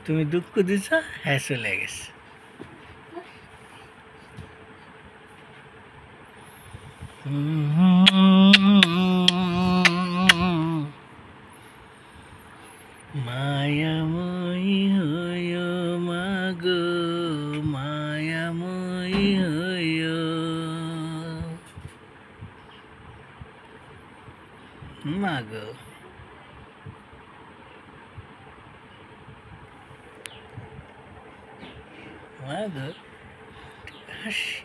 তুমি দুঃখ দিছ, হ্যাঁ চলে গেছে। মায়াময়ী হইয় মাগো, মায়াময়ী হইয় মাগো। মাগো হাসি।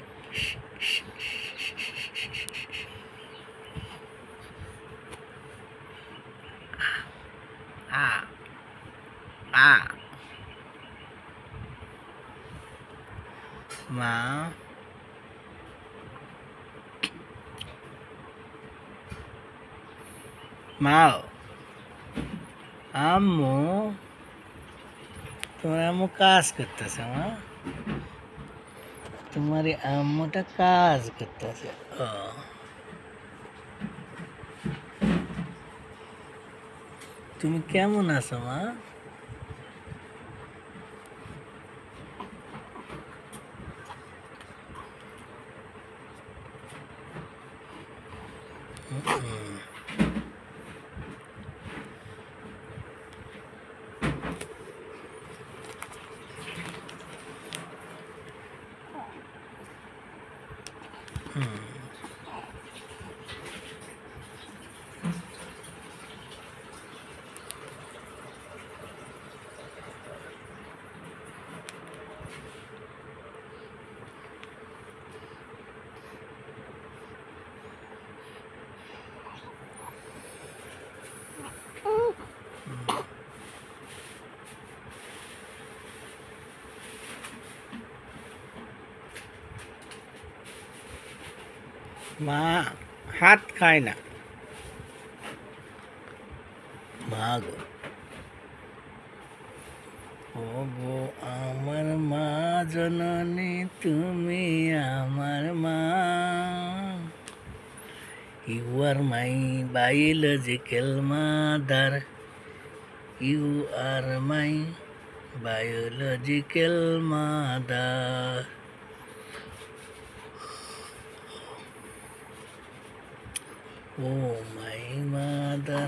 আ আ মা মাও আম্মু, তোমার আম্মু কাজ করতেছে মা, তোমার এই আম্মুটা কাজ করতেছে। ও তুমি কেমন আছো মা? মা হাত খায় না। মা গো, ও গো আমার মা জননী, তুমি আমার মা। You are my biological mother. You are my biological mother. Oh my mother.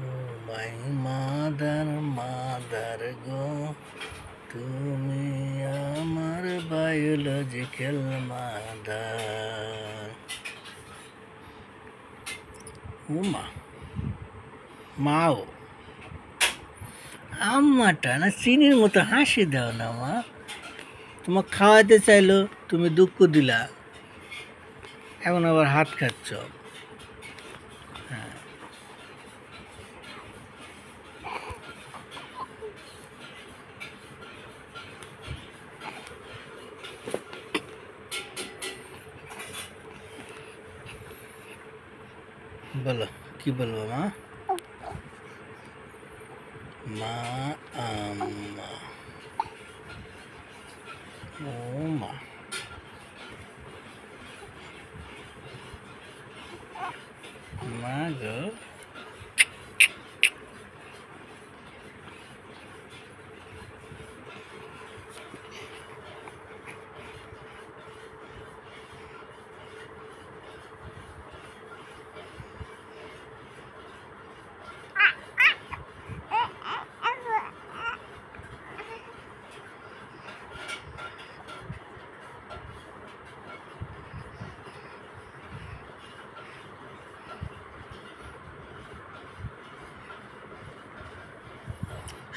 Oh my mother, mother go. তুমি আমার বায়োলজিক্যাল মাদার। ও মা, মাও আম্মাটা না চিনির মতো হাসি দাও না মা। তোমাকে খাওয়াতে চাইলো, তুমি দুঃখ দিলা, এখন আবার হাত খাচ্ছ। হ্যাঁ, বলো কি বলবো মা? মা আম্মা, ও মা, মা গো।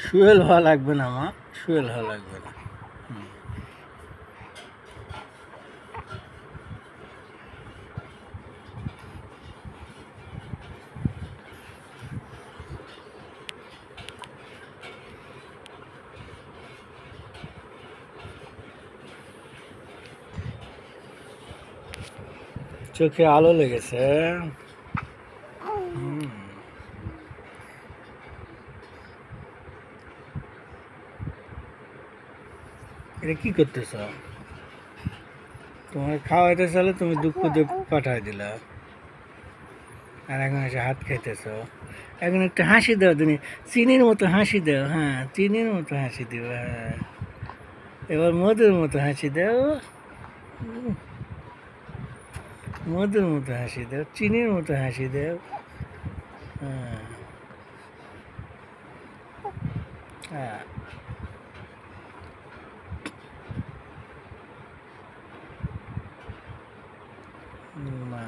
শুয়েল হওয়া লাগবে না মা, শুয়েল হওয়া লাগবে না। চোখে আলো লেগেছে। এটা কি করতেছ? তোমার খাওয়াইতে চলে তুমি দুঃখ দিয়ে পাঠাই দিলা, আর এখন এসে হাত খাইতেছ। এখন একটু হাসি দাও, তুমি চিনির মতো হাসি দাও। হ্যাঁ, চিনির মতো হাসি দিও। হ্যাঁ, এবার মধুর মতো হাসি দাও। মধুর মতো হাসি দাও, চিনির মতো হাসি দাও। হ্যাঁ, হ্যাঁ। মা,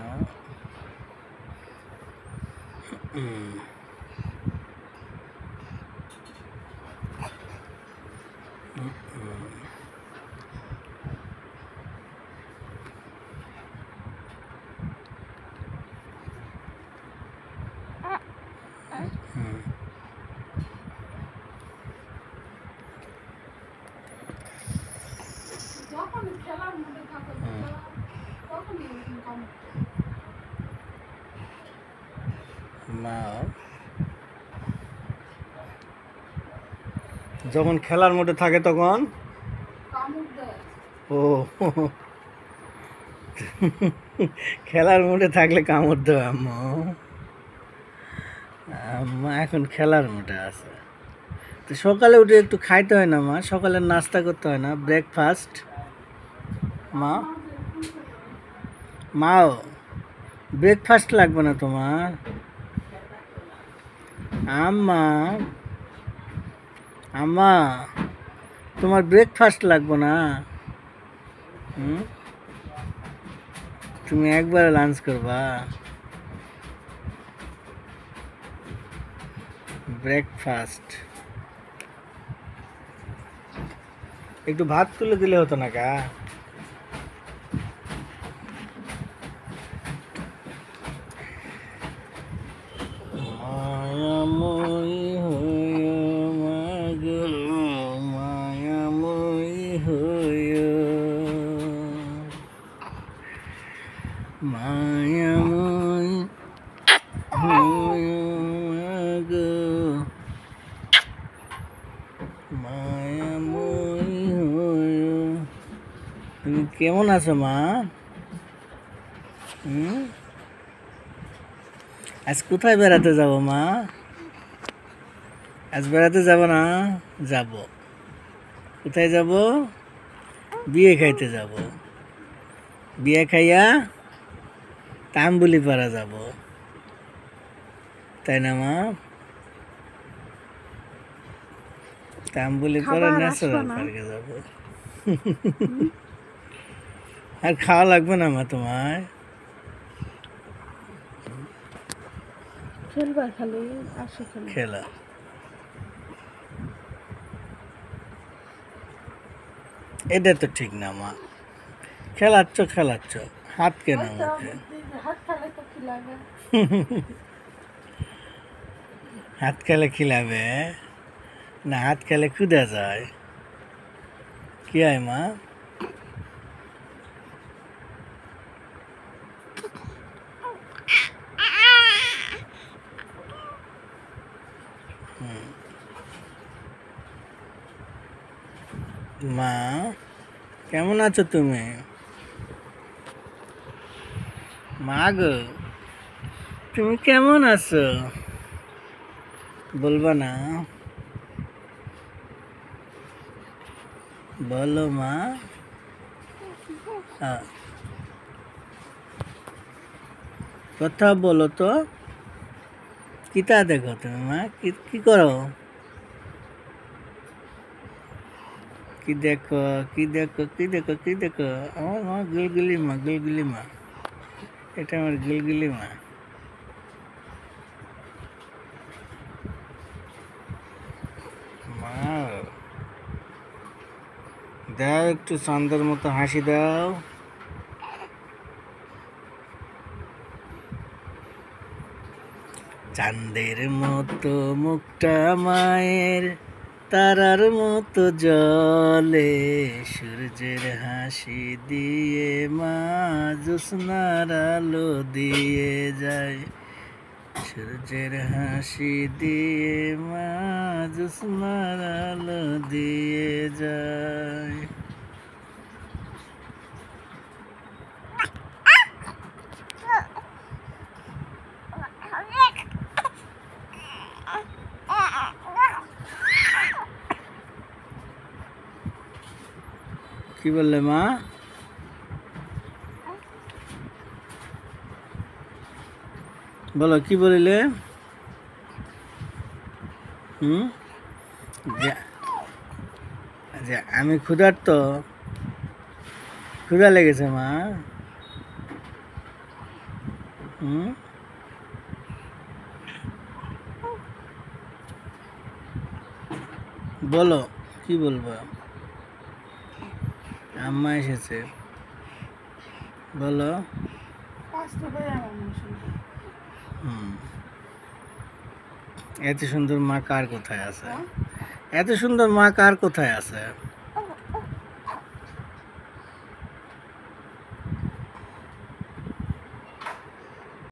মা যখন খেলার মধ্যে থাকে তখন ও খেলার মুডে থাকলে কামড় দেবে আম্মা। আম্মা এখন খেলার মুডে আছে। তো সকালে উঠে একটু খাইতে হয় না মা? সকালে নাস্তা করতে হয় না, ব্রেকফাস্ট? মা, মাও ব্রেকফাস্ট লাগবে না তোমার? আম্মা, আম্মা তোমার ব্রেকফাস্ট লাগবে না? তুমি একবার লাঞ্চ করবা? ব্রেকফাস্ট একটু ভাত তুলে দিলে হতো না কা? মায়াময়ী হইও মাগো, মায়াময়ী হইও, মায়াময়ী হইও মাগো, মায়াময়ী হইও। তুমি কেমন আছো মা? আজ কোথায় বেড়াতে যাব মা? আজ বেড়াতে যাব না? যাব। কোথায় যাব? বিয়ে খাইতে যাব। বিয়ে খাইয়া তাম্বুলি পাড়া যাব, তাই না মা? তাম্বুলি পাড়া ন্যাচারাল পার্কে যাব। আর খাওয়া লাগবে না মা তোমার? খেলা এটা তো ঠিক না মা। খেলাচ্ছ খেলাচ্ছ, হাত কেন মুখে? হাত খেলে খিলাবে না? হাত খেলে ক্ষুদা যায়। কি হয় মা? মা কেমন আছো তুমি? মা গো তুমি কেমন আছো বলবা না? বলো মা। কথা বলো তো। কিতা দেখো তুমি মা? কি করো? কি দেখো, কি দেখো, কি দেখো, কি দেখো? আমার মা গিলগিলি মা, গিলগিলি মা। এটা আমার গিলগিলি মা। মা দাও একটু চাঁদের মতো হাসি দাও। চাঁদের মতো মুখটা মায়ের, তারার মতো জলে, সূর্যের হাসি দিয়ে মা জ্যোৎস্নার আলো দিয়ে যায়। সূর্যের হাসি দিয়ে মা জ্যোৎস্নার আলো দিয়ে যায়। কি বললে মা? বলো কি বলিলে? হুম, যে যে আমি ক্ষুধার্ত, ক্ষুধা লেগেছে মা। হুম, বলো কি বলবো? আম্মা এসেছে, বলো। হুম, এত সুন্দর মা কার কোথায় আছে? এত সুন্দর মা কার কোথায় আছে?